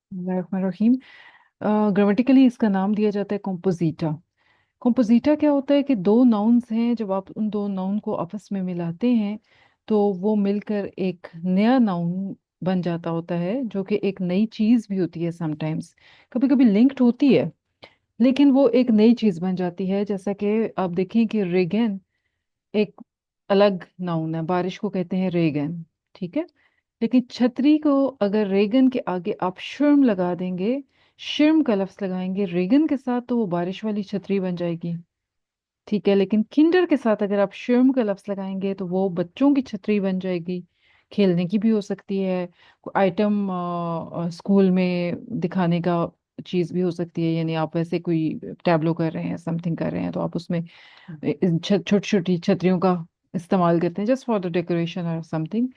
रहीम। Grammatically इसका नाम दिया जाता है कॉम्पोजिटा। कॉम्पोजिटा क्या होता है कि दो नाउन्स हैं, जब आप उन दो नाउन को आपस में मिलाते हैं तो वो मिलकर एक नया नाउन बन जाता होता है, जो कि एक नई चीज भी होती है। समटाइम्स कभी कभी लिंक्ड होती है, लेकिन वो एक नई चीज बन जाती है। जैसा कि आप देखें कि रेगन एक अलग नाउन है, बारिश को कहते हैं रेगन, ठीक है। लेकिन छतरी को अगर रेगन के आगे आप शिर्म लगा देंगे, शिर्म का लफ्ज लगाएंगे रेगन के साथ, तो वो बारिश वाली छतरी बन जाएगी, ठीक है। लेकिन किंडर के साथ अगर आप शिर्म का लफ्ज लगाएंगे तो वो बच्चों की छतरी बन जाएगी। खेलने की भी हो सकती है, कोई आइटम स्कूल में दिखाने का चीज भी हो सकती है। यानी आप वैसे कोई टैबलो कर रहे हैं, समथिंग कर रहे हैं, तो आप उसमें छोटी छोटी छतरियों का इस्तेमाल करते हैं, जस्ट फॉर द डेकोरेशन और समथिंग।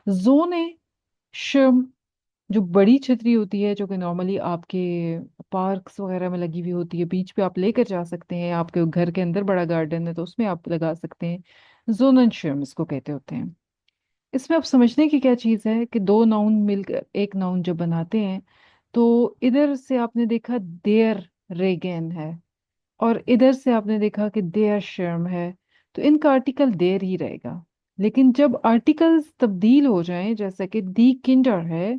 जोन है शिर्म, जो बड़ी छतरी होती है, जो कि नॉर्मली आपके पार्क्स वगैरह में लगी हुई होती है, बीच पे आप लेकर जा सकते हैं। आपके घर के अंदर बड़ा गार्डन है तो उसमें आप लगा सकते हैं। जोनन शिर्म इसको कहते होते हैं। इसमें अब समझने की क्या चीज़ है कि दो नाउन मिलकर एक नाउन जब बनाते हैं, तो इधर से आपने देखा देयर रेगन है, और इधर से आपने देखा कि देयर शर्म है, तो इनका आर्टिकल देयर ही रहेगा। लेकिन जब आर्टिकल्स तब्दील हो जाएं, जैसे कि दी किंडर है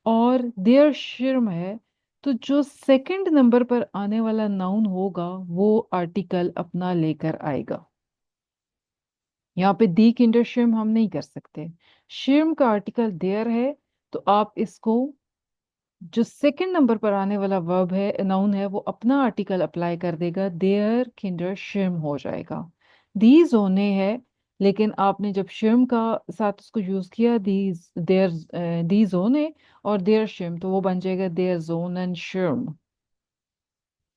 और देयर शर्म है, तो जो सेकंड नंबर पर आने वाला नाउन होगा वो आर्टिकल अपना लेकर आएगा। यहाँ पे दी किंडर शिर्म हम नहीं कर सकते। शिर्म का आर्टिकल देयर है, तो आप इसको जो सेकंड नंबर पर आने वाला वर्ब है, नाउन है, वो अपना आर्टिकल अप्लाई कर देगा, देयर किंडर शिर्म हो जाएगा। दीज होने है, लेकिन आपने जब शिर्म का साथ उसको यूज किया, दीज देयर दीज होने और देयर शिर्म, तो वो बन जाएगा देयर जोन एंड शिर्म।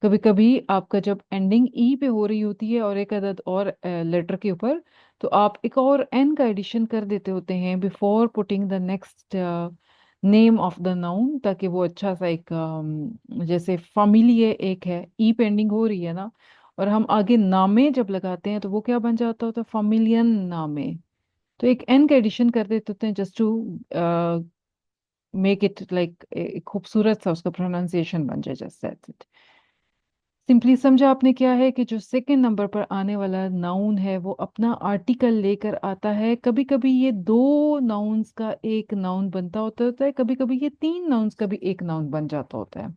कभी कभी आपका जब एंडिंग ई पे हो रही होती है और एक अदद और लेटर के ऊपर, तो आप एक और एन का एडिशन कर देते होते हैं before putting the next name of the noun, ताकि वो अच्छा सा एक जैसे फैमिली एक है, ई पे एंडिंग हो रही है ना, और हम आगे नामे जब लगाते हैं तो वो क्या बन जाता होता है, फैमिलियन नामे। तो एक एन का एडिशन कर देते होते हैं, just to make it like खूबसूरत सा उसका प्रोनाउंसिएशन बन जाए, जस्ट दैट्स इट। सिंपली समझा आपने क्या है कि जो सेकंड नंबर पर आने वाला नाउन है वो अपना आर्टिकल लेकर आता है। कभी कभी ये दो नाउन्स का एक नाउन बनता होता है, कभी कभी ये तीन नाउन्स का भी एक नाउन बन जाता होता है।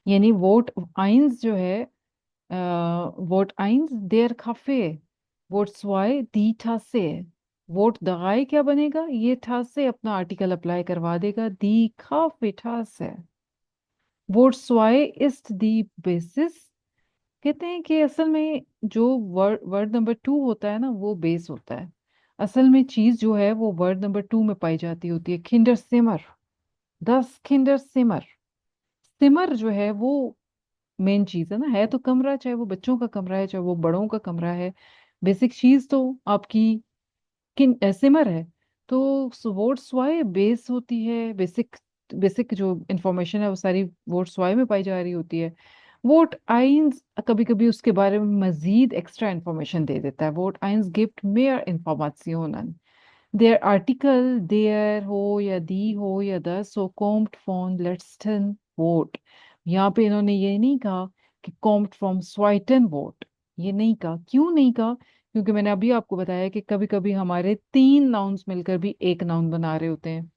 यानी वोट आइंस जो है, वोट आइंस देर खफे, वोट स्वाय दी ठासे, वोट दगाई क्या बनेगा, ये ठासे अपना आर्टिकल अप्लाई करवा देगा, दी खाफे ठासे। वोट स्वाय इस्ट दी बेसिस, कहते हैं कि असल में जो वर्ड वर्ड नंबर टू होता है ना, वो बेस होता है। असल में चीज जो है वो वर्ड नंबर टू में पाई जाती होती है। खिंडर सिमर, 10 खिंडर सिमर। सिमर जो है वो मेन चीज है तो कमरा, चाहे वो बच्चों का कमरा है चाहे वो बड़ों का कमरा है, बेसिक चीज तो आपकी सिमर है। तो वोट्स वाई बेस होती है, बेसिक बेसिक जो इंफॉर्मेशन है वो सारी वोट्स वाई में पाई जा रही होती है। वोट आइंस कभी कभी उसके बारे में मजीद एक्स्ट्रा इंफॉर्मेशन दे देता है। वोट आइंस गिफ्ट मेयर इंफॉर्मेशन, देयर आर्टिकल देयर हो या दी हो या द, सो कॉम्ड फ्रॉम लेट्सटन वोट। यहाँ पे इन्होंने ये नहीं कहा कि कॉम्ड फ्रॉम स्वाइटन वोट, ये नहीं कहा। क्यों नहीं कहा? क्योंकि मैंने अभी आपको बताया कि कभी कभी हमारे तीन नाउन्स मिलकर भी एक नाउन बना रहे होते हैं,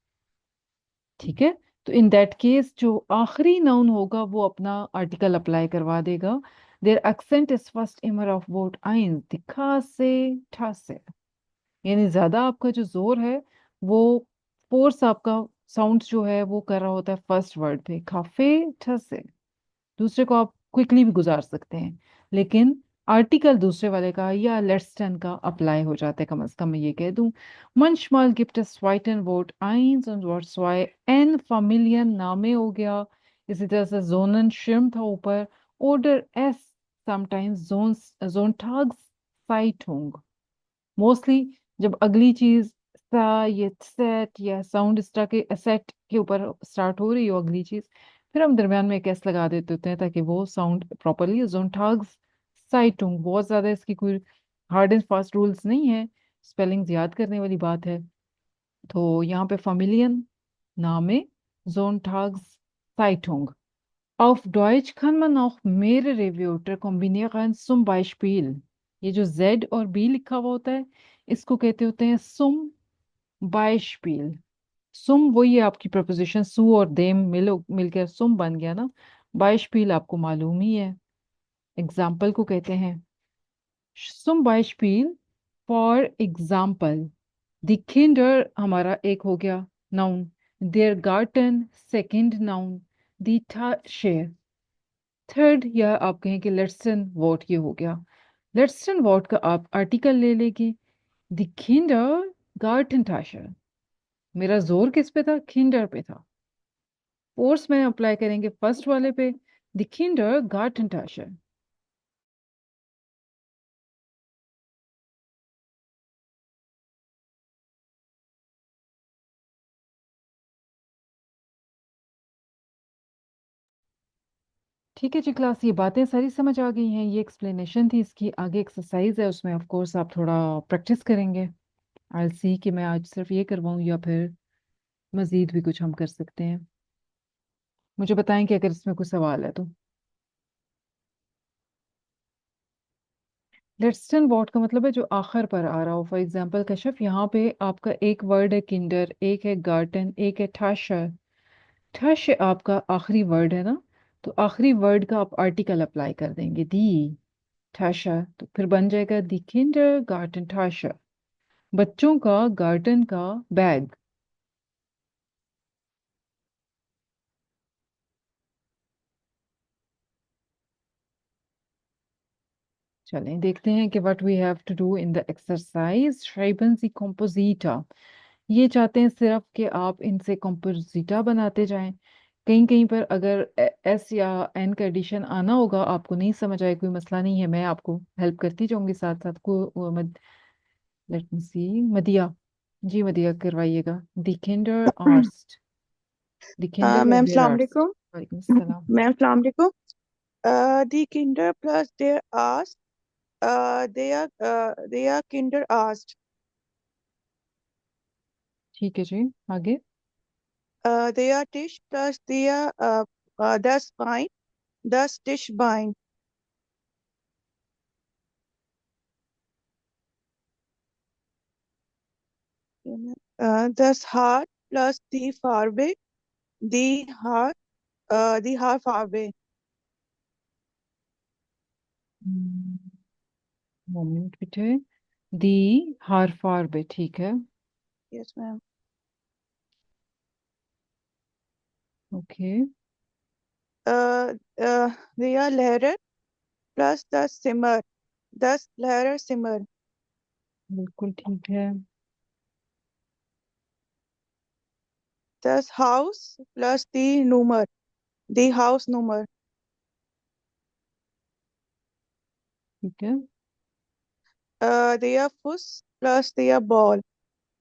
ठीक है। तो इन दैट केस जो आखिरी नाउन होगा वो अपना आर्टिकल अप्लाई करवा देगा। देयर एक्सेंट इज फर्स्ट इमर ऑफ वोट आइन, दिखा से ठा से। यानी ज्यादा आपका जो जोर है वो फोर्स आपका साउंड जो है वो कर रहा होता है फर्स्ट वर्ड पे, खाफे ठा से। दूसरे को आप क्विकली भी गुजार सकते हैं, लेकिन आर्टिकल दूसरे वाले का या लेट्स टन का अप्लाई हो जाता है। कम अज कम मैं ये कह दूं, manchmal gibt es zweiten Wort eins und Wort zwei, en Familien नामे हो गया। इसी तरह से zonen schirm था ऊपर, oder es sometimes Sonntagszeitung। Mostly जब अगली चीज सा या सेट या साउंड स्टा के सेट के ऊपर स्टार्ट हो रही हो अगली चीज, फिर हम दरम्यान में एक एस लगा देते होते हैं ताकि वो साउंड प्रॉपरली जोनटाग्स साइटुंग। बहुत ज्यादा इसकी कोई हार्ड एंड फास्ट रूल्स नहीं है, स्पेलिंग्स याद करने वाली बात है। तो यहाँ पे Familien, Name, Sonntags, Zeitung. Auf Deutsch kann man auch mehrere Wörter kombinieren, zum Beispiel. ये जो Z और B लिखा हुआ होता है, इसको कहते होते हैं zum Beispiel. सुम वही है आपकी प्रपोजिशन, सु और देम मिलो मिलकर सुम बन गया ना। Beispiel आपको मालूम ही है, एग्जाम्पल को कहते हैं। zum Beispiel, for example. Die Kinder हमारा एक हो गया noun, their garden second noun, die Tasche third, या आप कहें कि लेट्सन वॉट, ये हो गया। लेट्सन वॉट का आप आर्टिकल ले लेंगे, die Kinder Gartentasche। मेरा जोर किस पे था? किंडर पे था। फोर्स में अप्लाई करेंगे फर्स्ट वाले पे, die Kinder Gartentasche। ठीक है जी क्लास, ये बातें सारी समझ आ गई हैं, ये एक्सप्लेनेशन थी, इसकी आगे एक्सरसाइज है, उसमें ऑफ कोर्स आप थोड़ा प्रैक्टिस करेंगे। आई सी कि मैं आज सिर्फ ये करवाऊँ या फिर मजीद भी कुछ हम कर सकते हैं। मुझे बताएं कि अगर इसमें कोई सवाल है तो। लेट्स डन व्हाट का मतलब है जो आखिर पर आ रहा हो। फॉर एग्जांपल कशफ, यहाँ पे आपका एक वर्ड है किंडर, एक है गार्टन, एक है ठाशर। ठश आपका आखिरी वर्ड है ना, तो आखिरी वर्ड का आप आर्टिकल अप्लाई कर देंगे, दी ठाशा, तो फिर बन जाएगा दी किंडर गार्टन ठाशा, बच्चों का गार्डन का बैग। चलें देखते हैं कि what we have to do in the exercise. schreiben Sie Composita। ये चाहते हैं सिर्फ कि आप इनसे कंपोजिटा बनाते जाएं। कहीं कहीं पर अगर एस या एन का एडिशन आना होगा, आपको नहीं समझ आए, कोई मसला नहीं है, मैं आपको हेल्प करती जाऊंगी साथ साथ को। लेट मी सी, मदिया, जी मदिया करवाइएगा। दिखेंडर आर्स्ट, दिखेंडर या मैम देर सलाम आर्स्ट। अलैकुम। वालेकुम सलाम। मैम सलाम अलैकुम। दी किंडर प्लस देयर आस्ट, they are kinder asked, ठीक है जी, आगे। they are dish plus their das fine, das dish bine, das heart plus the far away, the heart far away. Moment बेटे, दी हार फार बे, ठीक है। Yes ma'am. Okay, They are lehrer plus the simmer, das lehrer simmer, बिल्कुल ठीक है। das house plus the nummer, the house number. ठीक है, They are fuss plus they are ball.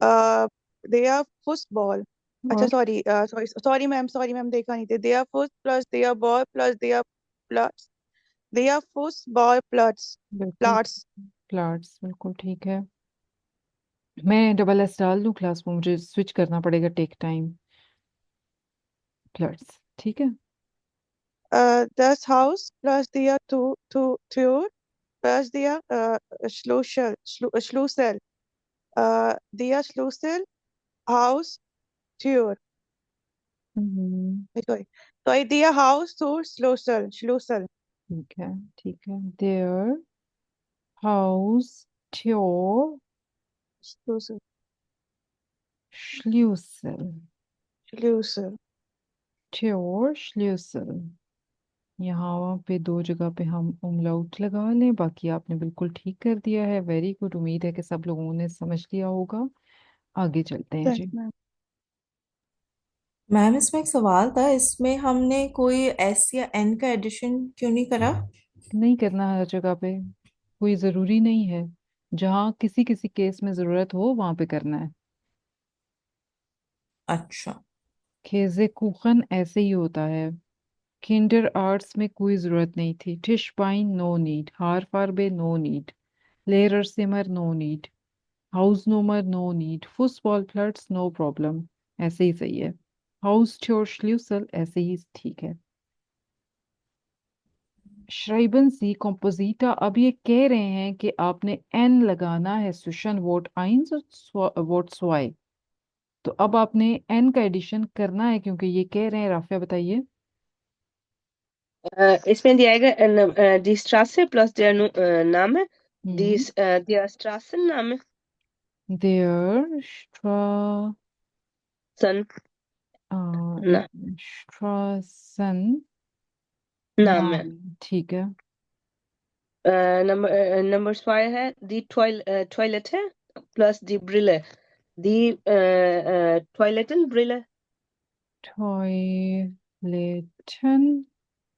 Uh, they are football. अच्छा और sorry ma'am देखा नहीं थे। they are foot plus they are ball plus they are football plus बिल्कुल plots. Plots, बिल्कुल ठीक है। मैं डबल एस डाल दूं क्लास में, मुझे स्विच करना पड़ेगा, टेक टाइम। प्लाट्स, ठीक है। Das house plus they are two tour plus they are Schlussel. They are Schlussel house tour. Hmm, Sorry they are house tour Schlussel. ठीक है, ठीक है। देयर हाउस ट्योर Schlussel. श्ल्यूसेल, Schlussel. ट्योर श्ल्यूसेल। यहाँ पे दो जगह पे हम umlaut लगा लें, बाकी आपने बिल्कुल ठीक कर दिया है, वेरी गुड। उम्मीद है कि सब लोगों ने समझ लिया होगा। आगे चलते हैं Thanks जी। ma'am. मैम इसमें एक सवाल था, इसमें हमने कोई एस या एन का एडिशन क्यों नहीं करा? नहीं करना हर जगह पे, कोई ज़रूरी नहीं है, जहाँ किसी किसी केस में ज़रूरत हो वहाँ पे करना है। अच्छा। खेजे कुखन ऐसे ही होता है। किंडर आर्ट्स में कोई ज़रूरत नहीं थी। टिश पाइन नो नीड, हार फार बे नो नीड, लेरर सिमर नो नीड, हाउस नंबर नो नीड, फुटबॉल प्लट्स नो प्रॉब्लम, ऐसे ही सही है। हाउस ट्योर श्ल्यूसल ऐसे ही ठीक है। श्राइबन सी कॉम्पोजिटा, अब ये कह रहे हैं कि आपने एन लगाना है स्विशन वोट आइंस वोट स्वाई। तो अब आपने एन का एडिशन करना है क्योंकि ये कह रहे हैं। राफिया बताइए। इसमें दिया है डी स्ट्रासे प्लस देयर नाम है डी हम्म। देयर स्ट्रासन नाम है देयर स्ट्रा सन ना स्ट्रासन नाम है। नाम, ठीक है। नंबर 5 है दी टॉयलेट है प्लस दी ब्रिले दी टॉयलेटन ब्रिले टॉयलेटन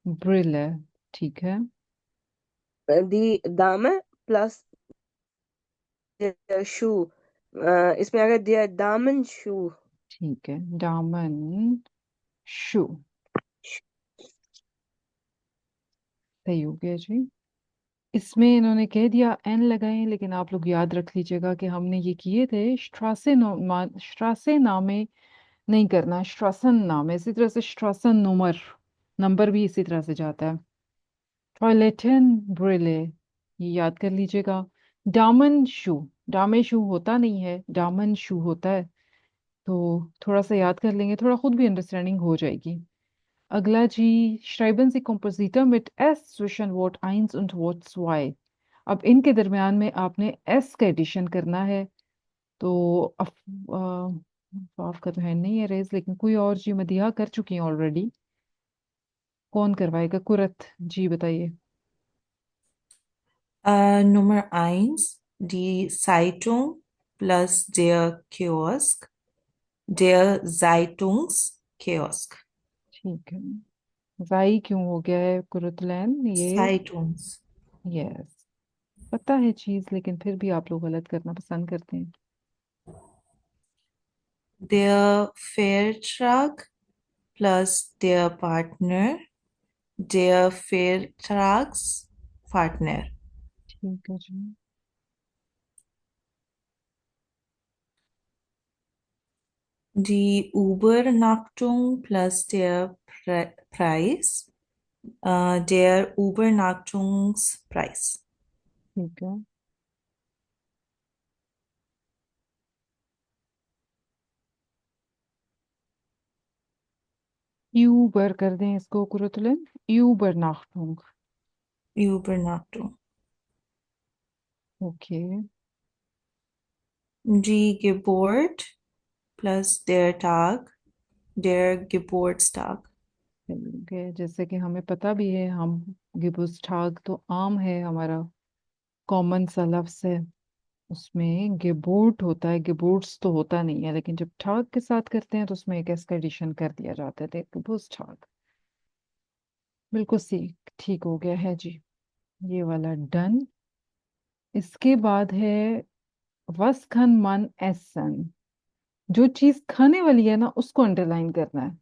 ब्रिले, ठीक है। दी दाम है प्लस शू इसमें अगर दिया दामन शू ठीक है, दामन शू, सही हो गया जी। इसमें इन्होंने कह दिया एन लगाएं, लेकिन आप लोग याद रख लीजिएगा कि हमने ये किए थे श्ट्रासे नामे नहीं करना, श्ट्रासन नाम है। इसी तरह से श्ट्रासन नंबर, नंबर भी इसी तरह से जाता है। टॉयलेटन ब्रिले, ये याद कर लीजिएगा। डामन शू, डामे शू होता नहीं है, डामन शू होता है। तो थोड़ा सा याद कर लेंगे, थोड़ा खुद भी अंडरस्टैंडिंग हो जाएगी। अगला जी, schreiben Sie Kompositor mit S zwischen Wort 1 und Wort 2। अब इनके दरमियान में आपने S का एडिशन करना है। तो आपका तो है नहीं है रेज, लेकिन कोई और जी मदिहा कर चुकी हैं ऑलरेडी। कौन करवाएगा? कुरत जी बताइए। Nummer eins, die Zeitung plus der Kiosk, der Zeitungskiosk. ठीक है। जाई क्यों हो गया है कुरतलैन ये? Zeitungs. यस, पता है चीज, लेकिन फिर भी आप लोग गलत करना पसंद करते हैं। Der Vertrag plus der Partner, der Vertragspartner. ठीक है जी। Die Übernachtung plus der Preis, der Übernachtungspreis. ठीक है, यूबर कर दें इसको कुरतलन, यूबरनाchtung। Übernachtung. Okay. Die Geburt plus der Tag, der Geburtstag. ठीक है, जैसे कि हमें पता भी है, हम गिबुस्टाग तो आम है, हमारा कॉमन सा लफ्ज है। उसमें गिबोर्ट होता है, गिबोर्ट्स तो होता नहीं है, लेकिन जब ठाग के साथ करते हैं तो उसमें एक इसका एडिशन कर दिया जाता है, गिबुस्टाग। बिल्कुल सी ठीक हो गया है जी, ये वाला डन। इसके बाद है वस खन मन एसन। जो चीज खाने वाली है ना, उसको अंडरलाइन करना है।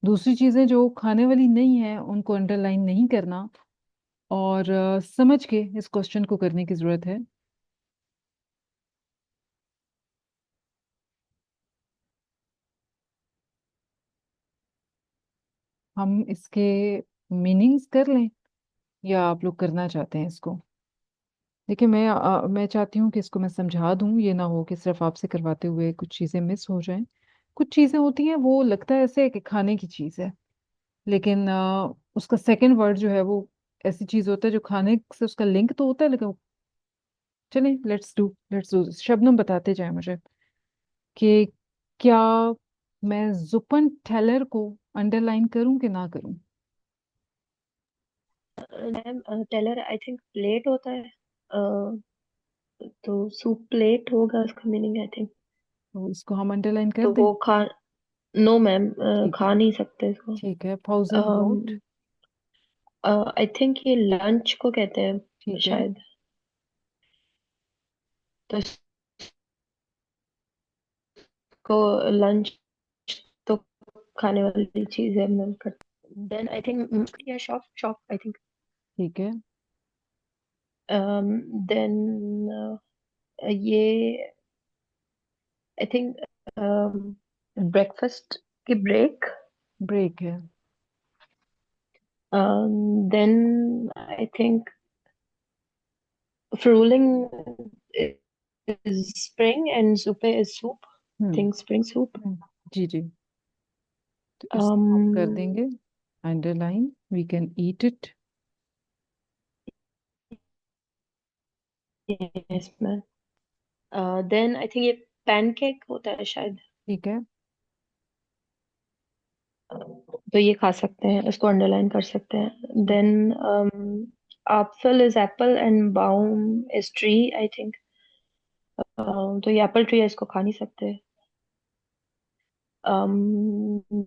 दूसरी चीजें जो खाने वाली नहीं है उनको अंडरलाइन नहीं करना। और समझ के इस क्वेश्चन को करने की जरूरत है। हम इसके मीनिंग्स कर लें या आप लोग करना चाहते हैं इसको? देखिए, मैं चाहती हूँ कि इसको मैं समझा दूं, ये ना हो कि सिर्फ आपसे करवाते हुए कुछ चीजें मिस हो जाएं। कुछ चीजें होती हैं वो लगता है ऐसे कि खाने की चीज है, लेकिन उसका सेकंड वर्ड जो है वो ऐसी चीज होता है जो खाने से उसका लिंक तो होता है, लेकिन चलिए लेट्स डू शबनम बताते जाए मुझे कि क्या मैं जुपन टेलर को अंडरलाइन करूं कि ना करूं। Ma'am tailor I think plate होता है तो सूप प्लेट होगा उसका मीनिंग आई थिंक। तो इसको हम अंडरलाइन कर तो दें? वो खा नो मैम ठीक है। खा नहीं सकते इसको। ठीक है, पाउजन बोट। आई थिंक ये लंच को कहते हैं ठीक है। शायद। तो इसको लंच तो खाने वाली चीज है मैम। देन आई थिंक या शॉप शॉप आई थिंक। ठीक है। देन ये आई थिंक ब्रेकफास्ट की ब्रेक, ब्रेक है। देन आई थिंक फ्रूलिंग is spring and soup is soup. Hmm Think spring soup. जी जी, तो इसको हम कर Um, देंगे underline, we can eat it. yes ma'am. then I think ये pancake होता है शायद। ठीक है। तो ये खा सकते हैं, इसको अंडरलाइन कर सकते हैं। then apfel is apple and baum is tree I think। तो ये एप्पल ट्री है, इसको खा नहीं सकते। um,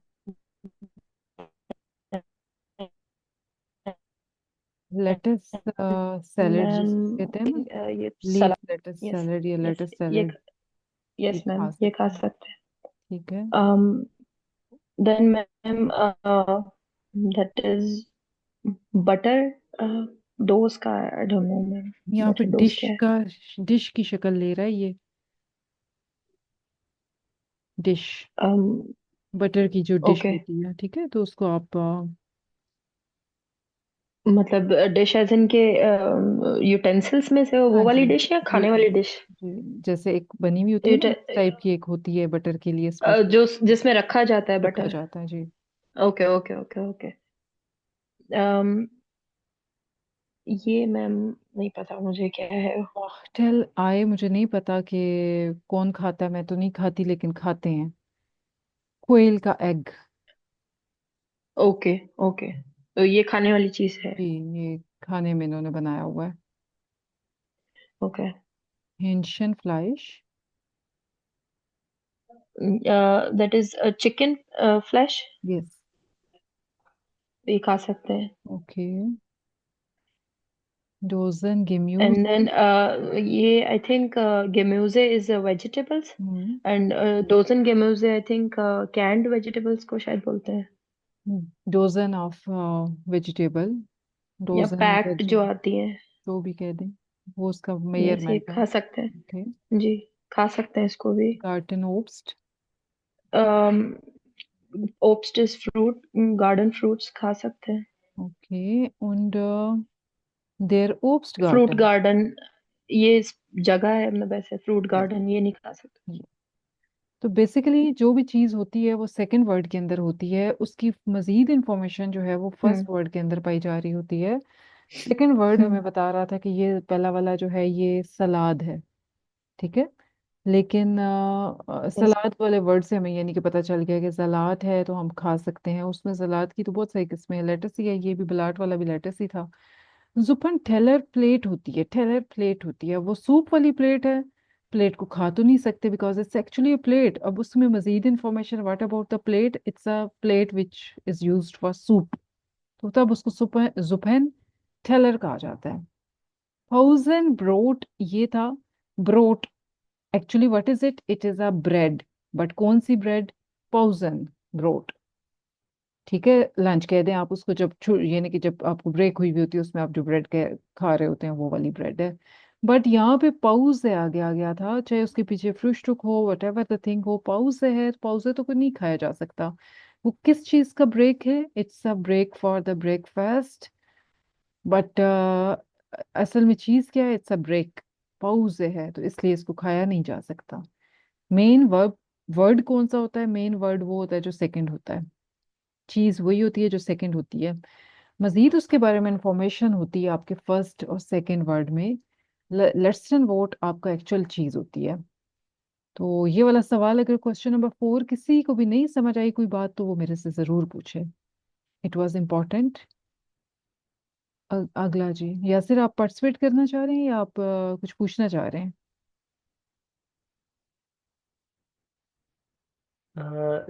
लेटस सैलेड मैम जिसको कहते हैं ना, ये लीफ सलाद। लेटस यस सैलेड या यस लेटस ये सैलेड, ये यस मैम खा ये खा सकते हैं। सकते हैं। ठीक है। then ma'am that is butter dose का आई डोंट नो मैम। यहाँ पे बटर डोज डिश क्या है? का, डिश की शक्ल ले रहा है ये, डिश, बटर की जो डिश ओके होती है, ठीक है, तो उसको आप मतलब डिश एज इन के यूटेंसिल्स में से हाँ वो जी वाली डिश या जी खाने जी वाली डिश? जी, जैसे एक बनी हुई होती है ना, उस टाइप की एक होती है बटर के लिए स्पेशल, जो जिसमें रखा जाता है रखा बटर। जाता है जी। Okay okay okay okay. ये मैम नहीं पता मुझे क्या है। कॉकटेल आए, मुझे नहीं पता कि कौन खाता है, मैं तो नहीं खाती लेकिन खाते हैं। कोयल का एग। ओके ओके तो ये खाने वाली चीज है। जी, ये खाने में इन्होंने बनाया हुआ है। ओके हेंशन फ्लाइश। That is chicken flesh. Yes. ये खा सकते हैं। ओके। डोजन गेम्यूज। एंड देन ये आई थिंक गेम्यूजे इज वेजिटेबल्स हम्म, एंड डोजन गेम्यूजे आई थिंक कैंड वेजिटेबल्स को शायद बोलते हैं, डोजन ऑफ वेजिटेबल, या डोजन पैक्ड वेज, जो आती है। जो भी कह दें, वो उसका यस ये मेजरमेंट है। खा सकते हैं। ओके। जी खा सकते हैं इसको भी। गार्टन ओब्स्ट। ओप्स्ट इज फ्रूट, गार्डन फ्रूट्स खा सकते हैं। Okay, und der fruit Obstgarten। Garden ये जगह है, मतलब ऐसे फ्रूट गार्डन ये नहीं खा सकते। तो बेसिकली जो भी चीज होती है वो सेकंड वर्ड के अंदर होती है, उसकी मजीद इंफॉर्मेशन जो है वो फर्स्ट हम्म वर्ड के अंदर पाई जा रही होती है। सेकंड वर्ड हम्म हमें बता रहा था कि ये पहला वाला जो है ये सलाद है, ठीक है, लेकिन यस सलाद वाले वर्ड से हमें ये नहीं कि पता चल गया कि सलाद है तो हम खा सकते हैं, उसमें सलाद की तो बहुत सारी किस्में हैं, लेटस ही है, ये भी बलाट वाला भी लेटस ही था। जुपन टेलर प्लेट होती है, टेलर प्लेट होती है, वो सूप वाली प्लेट है। प्लेट को खा तो नहीं सकते because it's actually a plate. अब उसमें मजीद information, what about the plate, it's a plate which is used for soup, तो तब उसको सुपन जुपन टेलर कहा जाता है। थाउजेंड ब्रोट, ये था brought, actually what is it, it is a bread, but कौन सी ब्रेड, पाउजन ब्रोट, ठीक है, लंच कह दें आप उसको, जब यानी कि जब आपको ब्रेक हुई हुई होती है उसमें आप जो ब्रेड के खा रहे होते हैं वो वाली ब्रेड है। बट यहाँ पे पाउज से आगे आ गया था, चाहे उसके पीछे फ्रुस्टुक हो, वट एवर द थिंग हो, पाउज से है, पाउज से तो कोई नहीं खाया जा सकता। वो किस चीज का ब्रेक है, it's a break for the breakfast, but असल में चीज क्या है, इट्स अ ब्रेक, पाउज है, तो इसलिए इसको खाया नहीं जा सकता। मेन वर्ब, वर्ड कौन सा होता है, मेन वर्ड वो होता है जो सेकंड होता है, चीज वही होती है जो सेकंड होती है। मजीद उसके बारे में इंफॉर्मेशन होती है आपके फर्स्ट और सेकंड वर्ड में। लेट्स एंड वोट आपका एक्चुअल चीज होती है। तो ये वाला सवाल अगर क्वेश्चन नंबर 4 किसी को भी नहीं समझ आई कोई बात तो वो मेरे से जरूर पूछे, इट वाज इम्पोर्टेंट। अगला जी, यासिर आप पार्टिसिपेट करना चाह रहे हैं या आप कुछ पूछना चाह रहे हैं?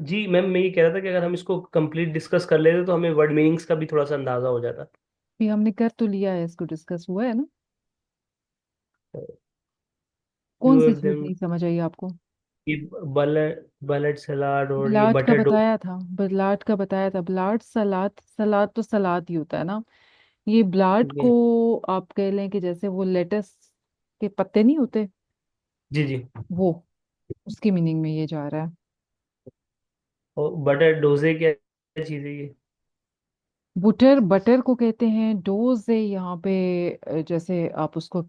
जी मैम, मैं ये कह रहा था कि अगर हम इसको कंप्लीट डिस्कस कर लेते तो हमें वर्ड मीनिंग्स का भी थोड़ा सा अंदाजा हो जाता। भी हमने कर तो लिया है, इसको डिस्कस हुआ है ना। फ्यू कौन सी ऑफ चीज देम, नहीं समझ आई आपको? ये बलट बलट सलाद और ये ब्लाट का बटर डो। बताया था, ब्लाट का बताया था, ब्लाट सलाद, सलाद तो सलाद ही होता है ना। ये ब्लाट ये को आप कह लें कि जैसे वो लेटस के पत्ते नहीं होते, जी जी। वो उसकी मीनिंग में ये जा रहा है। और बटर डोजे क्या क्या चीज़ है ये? बुटर बटर को कहते हैं, डोज है यहाँ पे। जैसे आप उसको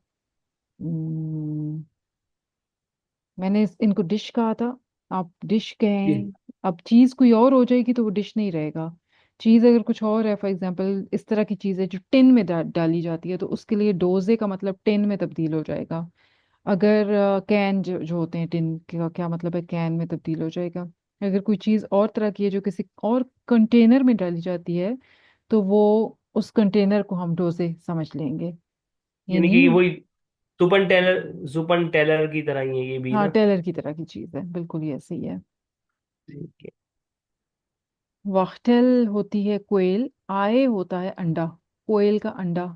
मैंने इनको डिश कहा था, आप डिश जी। कहें। अब चीज कोई और हो जाएगी तो वो डिश नहीं रहेगा। चीज अगर कुछ और है, फॉर एग्जांपल इस तरह की चीज है जो टिन में डाली जाती है, तो उसके लिए डोजे का मतलब टिन में तब्दील हो जाएगा। अगर कैन जो होते हैं टिन का क्या मतलब है, कैन में तब्दील हो जाएगा। अगर कोई चीज और तरह की है जो किसी और कंटेनर में डाली जाती है, तो वो उस कंटेनर को हम डोजे समझ लेंगे। ये यानी कि नहीं। वही सुपन टेलर की तरह ही है ये भी हाँ, ना? टेलर की तरह की चीज है, बिल्कुल ये सही है। ठीक है। वक्टल होती है कोयल, आए होता है अंडा, कोयल का अंडा।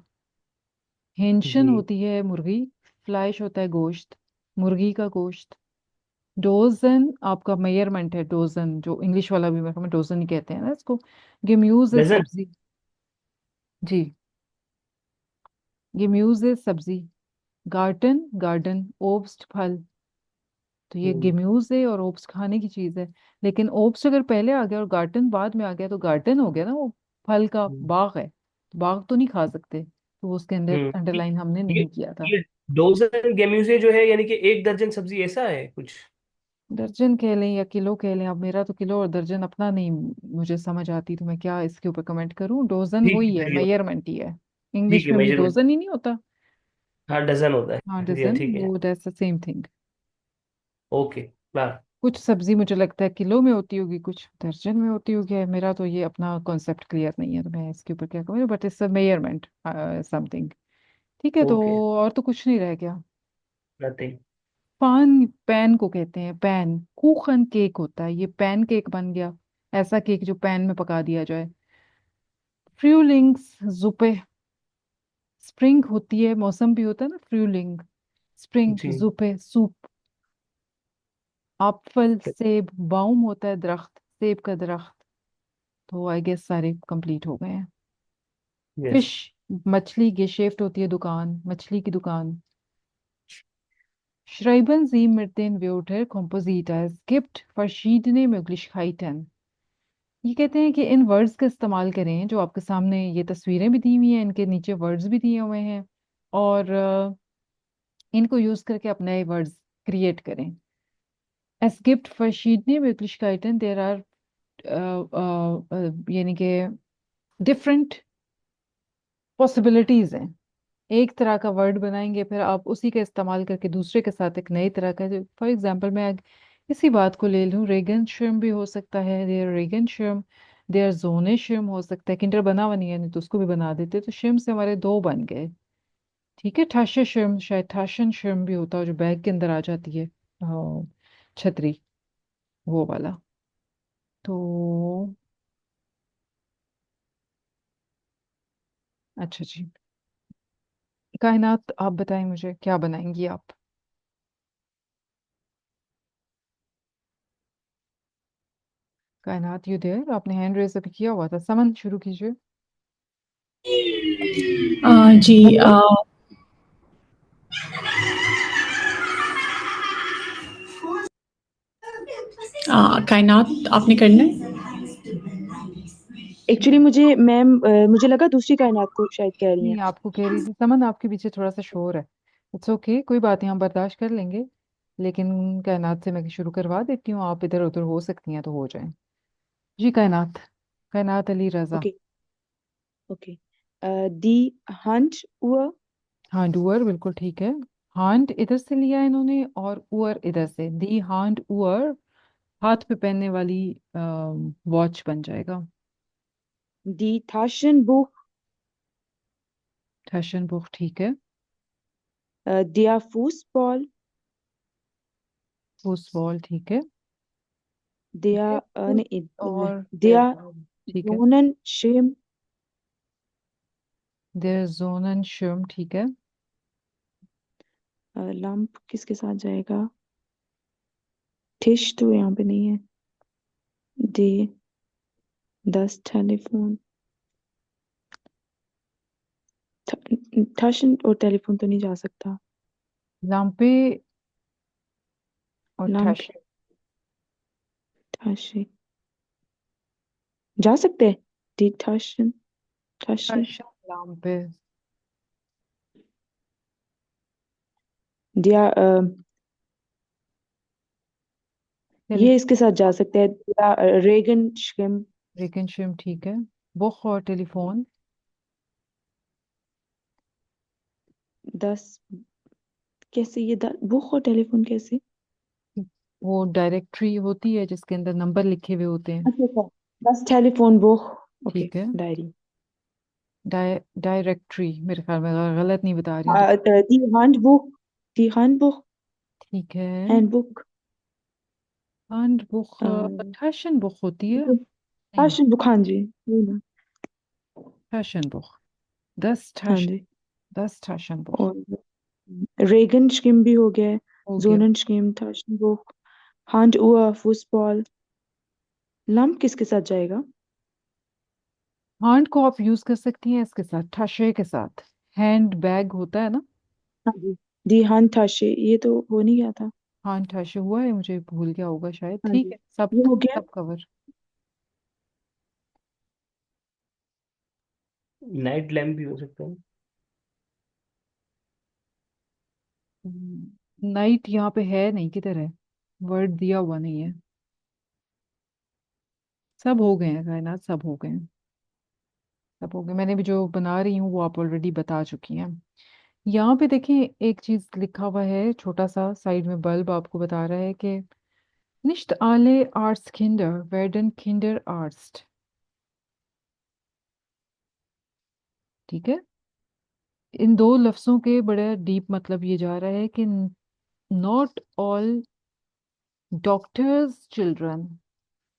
हेंशन जी। होती है मुर्गी, फ्लैश होता है गोश्त, मुर्गी का गोश्त। डोजन आपका मेयरमेंट है, डोजन जो इंग्लिश वाला भी मेरे को डोजन ही कहते हैं ना इसको। गेम्यूज है डजन। सब्जी। जी, गेम्यूज है सब्जी। गार्टन गार्डन, ओब्स्ट फल। तो ये हम्म। गेम्यूज है और ओब्स खाने की चीज है। लेकिन ओब्स अगर पहले आ गया और गार्डन बाद में आ गया तो गार्डन हो गया ना, वो फल का हम्म। बाग है, तो बाग तो नहीं खा सकते, तो उसके अंदर ये अंडरलाइन हमने ये नहीं किया था। ये डोजन गेम्यूसे जो है यानी कि एक दर्जन सब्जी, ऐसा है कुछ? दर्जन कह लें या किलो कह लें, अब मेरा तो किलो और दर्जन अपना नहीं मुझे समझ आती, तो मैं क्या इसके ऊपर कमेंट करूं। डोजन ठीक वही है, है। मेयरमेंट ही है। ठीक इंग्लिश है, में भी मेजरमेंट। डोजन ही नहीं होता। हाँ, डजन होता हाँ, है या डजन ठीक है। वो that's the same thing. Okay, class. कुछ सब्जी मुझे लगता है किलो में होती होगी, कुछ दर्जन में होती होगी, मेरा तो ये अपना कॉन्सेप्ट क्लियर नहीं है, तो मैं इसके ऊपर क्या कहूँ, बट इट्स अ मेयरमेंट समथिंग। ठीक है, तो ओके। और तो कुछ नहीं रह गया। नथिंग। पान पैन को कहते हैं, पैन कुखन केक होता है, ये पैन केक बन गया, ऐसा केक जो पैन में पका दिया जाए। फ्रूलिंग्स जुपे। स्प्रिंग होती है, मौसम भी होता है ना, फ्रूलिंग। स्प्रिंग जी। जुपे सूप। एप्पल सेब, बाउम होता है दरख्त, सेब का दरख्त। तो आई गेस सारे कंप्लीट हो गए हैं। यस। फिश, मछली, गेशेफ्ट होती है दुकान, मछली की दुकान। Schreiben Sie mit den Wörtern Kompositor gibt verschiedene Möglichkeiten। ये कहते हैं कि इन वर्ड्स का इस्तेमाल करें, जो आपके सामने ये तस्वीरें भी दी हुई हैं, इनके नीचे वर्ड्स भी दिए हुए हैं, और इनको यूज करके आप नए वर्ड्स क्रिएट करें। Es gibt verschiedene Möglichkeiten, there are यानी कि डिफरेंट पॉसिबिलिटीज हैं। एक तरह का वर्ड बनाएंगे, फिर आप उसी का इस्तेमाल करके दूसरे के साथ एक नई तरह का, फॉर एग्जांपल मैं इसी बात को ले लूँ, रेगन शर्म भी हो सकता है, देयर रेगन शर्म, देयर जोने शर्म हो सकता है। किंडर बना हुआ नहीं है, नहीं तो उसको भी बना देते, तो शर्म से हमारे दो बन गए। ठीक है, ठाशा शर्म, शायद ठाशन शर्म भी होता है जो बैग के अंदर आ जाती है, छतरी, वो वाला। तो अच्छा जी, कायनात आप बताएं मुझे क्या बनाएंगी आप। कायनात यू देयर, आपने हैंड रेज अभी किया हुआ था, समन शुरू कीजिए। जी कायनात आपने करना है। एक्चुअली मुझे मैम मुझे लगा दूसरी कायनात को शायद कह रही हैं। नहीं, आपको कह रही थी समन, आपके पीछे थोड़ा सा शोर है। इट्स ओके, कोई बात नहीं, हम बर्दाश्त कर लेंगे। लेकिन कायनात से मैं शुरू करवा देती हूँ, आप इधर उधर हो सकती हैं तो हो जाए। जी कायनात, कायनात अली रजा। Okay okay. दी हंट उअर। हाँ, डूअर बिल्कुल ठीक है। हांड इधर से लिया है इन्होंने, और उअर इधर से, दी हांड उअर, हाथ पे पहनने वाली वॉच बन जाएगा। दी थाशन बुक। फैशन बुक ठीक है। दिया फूसबॉल। फुटबॉल ठीक है। दिया ये नहीं और दिया ठीक है। जोनन शिम। देयर जोनन शर्म ठीक है। लंप किसके साथ जाएगा? टिश तो यहाँ पे नहीं है। दे 10 टेलीफोन। थाशन और टेलीफोन तो नहीं जा सकता। लांपे और लंप ठश ठाशे जा सकते हैं। डी ठाशन ठाशे ठश लाम्पे दिया ये इसके साथ जा टेलीफोन सकते हैं। दिया रेगन शिम रेकेनशिम ठीक है। बुख और टेलीफोन 10 कैसे ये बुक और टेलीफोन कैसे। वो डायरेक्टरी होती है जिसके अंदर नंबर लिखे हुए होते हैं। अच्छा अच्छा 10 टेलीफोन बुक। ओके ठीक है। डायरी डायरेक्टरी मेरे ख्याल में गलत नहीं बता रही हूँ तो। दी हैंडबुक दी हैंडबुक ठीक है। हैंडबुक एंड बुख फैशन बुक होती है नहीं। फैशन बुक हाँ जी वही ना। फैशन बुक 10 हाँ फैशन जी 10 फैशन बुक और रेगन स्कीम भी हो गया है। हो गया। जोनन स्कीम फैशन बुक हैंड हुआ फुटबॉल लंप किसके साथ जाएगा। हैंड को आप यूज कर सकती हैं इसके साथ ठशे के साथ। हैंड बैग होता है ना। हाँ जी दी हैंड थाशे ये तो हो नहीं गया था। हैंड ठशे हुआ है मुझे भूल गया होगा शायद। हाँ ठीक जी है सब ये हो गया। सब कवर। नाइट लैम्प भी हो सकता है। नाइट यहाँ पे है नहीं किधर है। वर्ड दिया हुआ नहीं है। सब हो गए हैं कायनात सब हो गए हैं। सब हो गए मैंने भी जो बना रही हूँ वो आप ऑलरेडी बता चुकी हैं। यहाँ पे देखें एक चीज लिखा हुआ है छोटा सा साइड में बल्ब आपको बता रहा है कि nicht alle Arztkinder werden Kinderarzt। ठीक है। इन दो लफ्जों के बड़ा डीप मतलब ये जा रहा है कि नॉट ऑल डॉक्टर्स चिल्ड्रन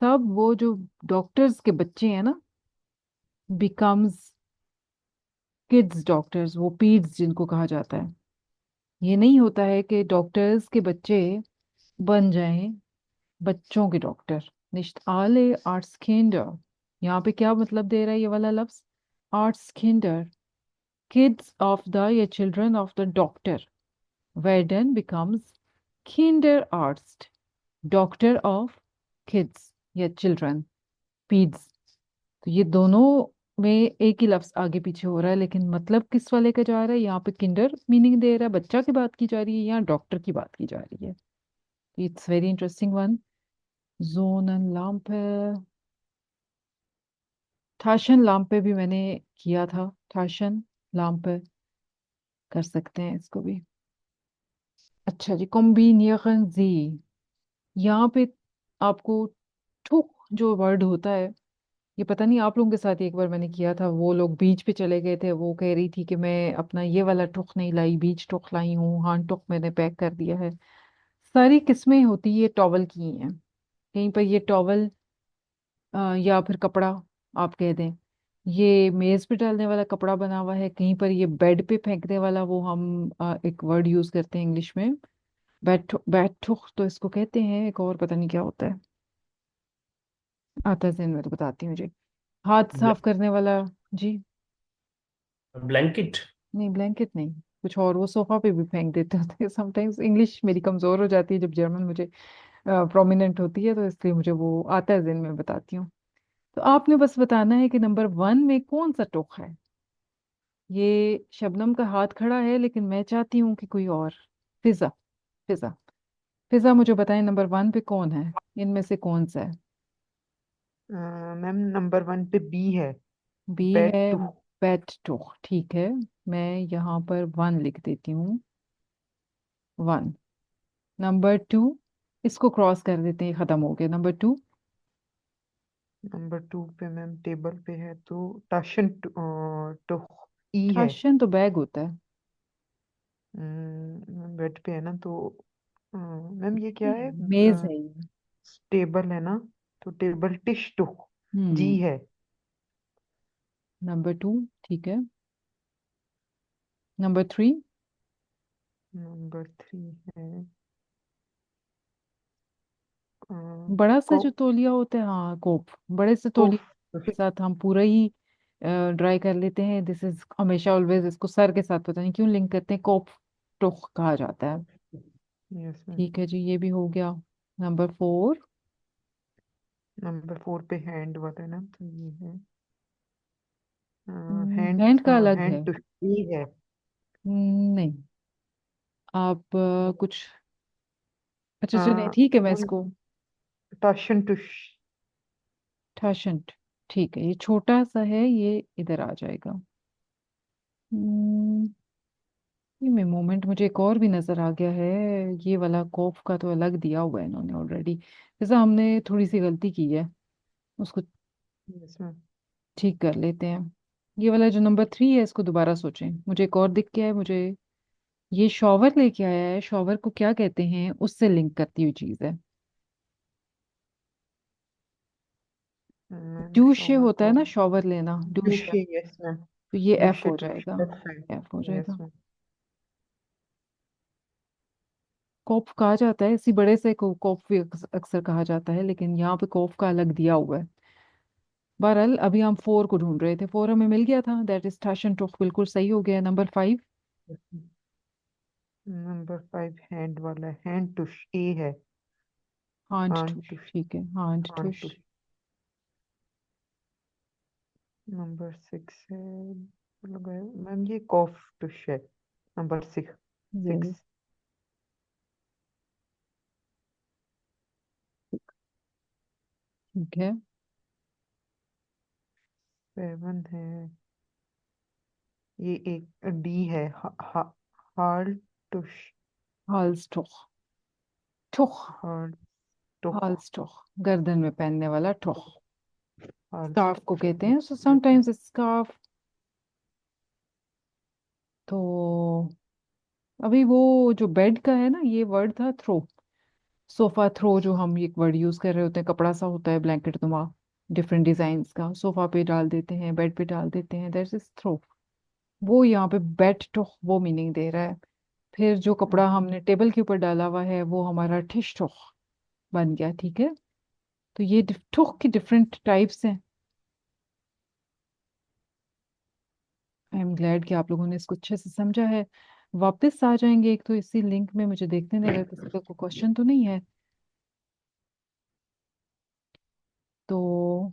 सब वो जो डॉक्टर्स के बच्चे हैं ना बिकम्स किड्स डॉक्टर्स वो पीड्स जिनको कहा जाता है। ये नहीं होता है कि डॉक्टर्स के बच्चे बन जाएं बच्चों के डॉक्टर। nicht alle Arztkinder यहाँ पे क्या मतलब दे रहा है ये वाला लफ्ज Arztkinder kids of the या children of the doctor werden becomes Kinderarzt doctor of kids या children peds। तो ये दोनों में एक ही लफ्ज आगे पीछे हो रहा है लेकिन मतलब किस वाले का जा रहा है। यहाँ पे किंडर मीनिंग दे रहा है बच्चा की बात की जा रही है यहाँ डॉक्टर की बात की जा रही है। It's very interesting one. जोनन लैंप थाशन लाम्पे भी मैंने किया था। थाशन लाम्पे कर सकते हैं इसको भी। अच्छा जी कॉम्बिनियन जी यहाँ पे आपको ठुक जो वर्ड होता है ये पता नहीं आप लोगों के साथ एक बार मैंने किया था वो लोग बीच पे चले गए थे वो कह रही थी कि मैं अपना ये वाला टुक नहीं लाई बीच टुक लाई हूँ हाँ टुक मैंने पैक कर दिया है। सारी किस्में होती है टॉवल की ही हैं। कहीं पर ये टॉवल या फिर कपड़ा आप कह दें ये मेज पे डालने वाला कपड़ा बना हुआ है कहीं पर ये बेड पे फेंकने वाला वो हम एक वर्ड यूज करते हैं इंग्लिश में बैठुक तो इसको कहते हैं एक और पता नहीं क्या होता है आता है मैं तो बताती हूँ जी। हाथ साफ करने वाला जी। ब्लैंकेट। नहीं ब्लैंकेट नहीं कुछ और वो सोफा पे भी फेंक देते होते हैं समटाइम्स इंग्लिश मेरी कमजोर हो जाती है जब जर्मन मुझे प्रोमिनेंट होती है तो इसलिए मुझे वो आता है जिन में बताती हूँ। तो आपने बस बताना है कि नंबर 1 में कौन सा टुक है। ये शबनम का हाथ खड़ा है लेकिन मैं चाहती हूँ कि कोई और। फिजा फिजा फिजा मुझे बताएं नंबर 1 पे कौन है इनमें से कौन सा है। मैम नंबर 1 पे बी है। बी है बेड टू। बेट टुक ठीक है। मैं यहाँ पर 1 लिख देती हूँ 1। नंबर 2 इसको क्रॉस कर देते हैं खत्म हो गया नंबर 2। नंबर 2 पे मैम टेबल पे है तो टाशन टू ई है। फैशन तो बैग होता है। बेड पे है ना तो मैम ये क्या है। मेज है ये। टेबल है ना तो टेबल टिश टू जी हम्म है। नंबर 2 ठीक है। नंबर 3 नंबर 3 है बड़ा सा जो कॉप। तौलिया होता है हाँ कोप बड़े से कोफ। तौलिया के साथ हम पूरा ही ड्राई कर लेते हैं दिस इज हमेशा ऑलवेज इसको सर के साथ पता नहीं क्यों लिंक करते हैं कोप टुक कहा जाता है। Yes ma'am. ठीक है जी, ये भी हो गया। नंबर 4। नंबर 4 पे हैंड वाला है ना, तो ये है हैंड। हैंड का अलग है। हैंड टू ई है। नहीं, आप कुछ, अच्छा चलिए ठीक है, मैं इसको टशन टू। ठशंट, ठीक है, ये छोटा सा है, ये इधर आ जाएगा। हम्म, ये में मोमेंट मुझे एक और भी नजर आ गया है। ये वाला कॉफ का तो अलग दिया हुआ है इन्होंने ऑलरेडी, जैसा हमने थोड़ी सी गलती की है, उसको यस मैम। ठीक कर लेते हैं। ये वाला जो नंबर 3 है, इसको दोबारा सोचें। मुझे एक और दिख गया है, मुझे ये शॉवर लेके आया है। शॉवर को क्या कहते हैं, उससे लिंक करती हुई चीज है। मैम ड्यूशे शॉवर होता है को ना, शॉवर लेना, ड्यूशे। डूशे। Yes ma'am. तो ये एफ डूशे हो टू जाएगा, लेफ्ट साइड। एफ हो यस जाएगा। मैम। कॉफ कहा जाता है, इसी बड़े से को कॉफ भी अक्सर कहा जाता है, लेकिन यहाँ पे कॉफ का अलग दिया हुआ है। बहरहाल अभी हम 4 को ढूंढ रहे थे, 4 हमें मिल गया था, that is touch and took, बिल्कुल सही हो गया। नंबर 5। नंबर 5 हैंड वाला है, हैंड टू ए है। हांड हैंड ठुश, टू। ठीक है, हांड हैंड ठुश। टू। नंबर 6 है, लगा है मैम, ये कॉफ टुश है। नंबर 6। वेरी 6। ठीक है। 7 है, ये एक डी है। हाल टुश। हाल्सटोख, ठुख, हाल टुक। हाल्सटोख, गर्दन में पहनने वाला ठुख, हाल स्कार्फ को कहते टुक। हैं, सो समटाइम्स स्कार्फ। तो अभी वो जो बेड का है ना, ये वर्ड था थ्रो। सोफा थ्रो, जो हम एक वर्ड यूज कर रहे होते हैं, कपड़ा सा होता है ब्लैंकेट नुमा, डिफरेंट डिजाइन्स का, सोफा पे डाल देते हैं, बेड पे डाल देते हैं, दैट इज थ्रो। वो यहाँ पे बेड टुक वो मीनिंग दे रहा है। फिर जो कपड़ा हमने टेबल के ऊपर डाला हुआ है, वो हमारा ठिश ठुक बन गया, ठीक है। तो ये ठुक की डिफरेंट टाइप्स हैं। आई एम ग्लैड कि आप लोगों ने इसको अच्छे से समझा है। वापस आ जाएंगे एक तो इसी लिंक में, मुझे देखने दें अगर किसी का कोई क्वेश्चन तो नहीं है। तो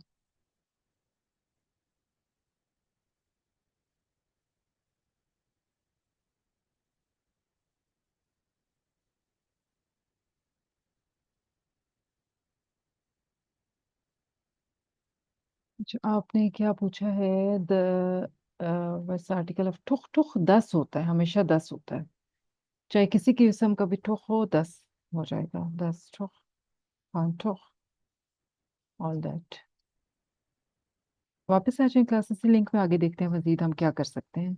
जो आपने क्या पूछा है, द बस आर्टिकल ऑफ ठुक, ठुक 10 होता है, हमेशा 10 होता है, चाहे किसी की किस्म का भी ठुक हो, 10 हो जाएगा। 10 ठुक, 5 ठुक, ऑल दैट। वापस आ जाए क्लासेस लिंक में, आगे देखते हैं मजीद हम क्या कर सकते हैं।